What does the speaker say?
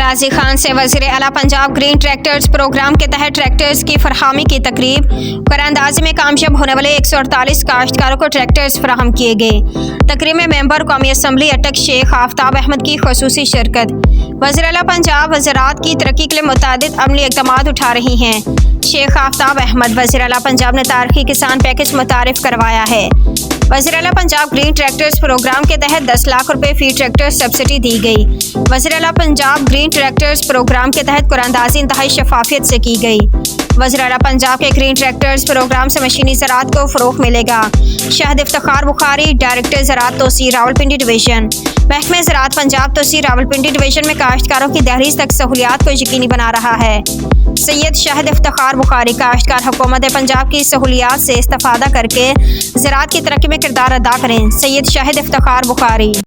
गाजी खान से वज़ीर आला पंजाब ग्रीन ट्रैक्टर्स प्रोग्राम के तहत ट्रैक्टर्स की फरहमी की तकरीब। करारंदाजी में कामयाब होने वाले 148 काश्तकारों को ट्रैक्टर्स फराहम किए गए। तकरीब में मेंबर कौमी असम्बली अटक शेख आफ्ताब अहमद की खसूसी शिरकत। वज़ीर आला पंजाब वज़रात की तरक्की के लिए मुतअद्दिद अमली इक़दामात उठा रही हैं। शेख आफ्ताब अहमद वज़ीर आला पंजाब ने तारीखी किसान पैकेज मुतारिफ करवाया है। वज़ीर आला पंजाब ग्रीन ट्रैक्टर्स प्रोग्राम के तहत 10 लाख रुपए फी ट्रैक्टर सब्सिडी दी गई। वज़ीर आला पंजाब ग्रीन ट्रैक्टर्स प्रोग्राम के तहत कुरानदाजी इंतहाई शफाफियत से की गई। वज़ीर आला पंजाब के ग्रीन ट्रैक्टर्स प्रोग्राम से मशीनी ज़राअत को फ़रोग़ मिलेगा। शहद इफ्तिखार बुखारी, डायरेक्टर ज़राअत तोसी रावलपिंडी डिवीज़न। महकमे ज़राअत पंजाब तोसी रावलपिंडी डिवीज़न में काश्तकारों की दहलीज तक सहूलियात को यकीनी बना रहा है। सैयद शहद इफ्तिखार बुखारी काश्तकार हुकूमत पंजाब की सहूलियात से इस्तिफ़ादा करके ज़राअत की तरक्की में किरदार अदा करें। सैयद शहद इफ्तिखार बुखारी।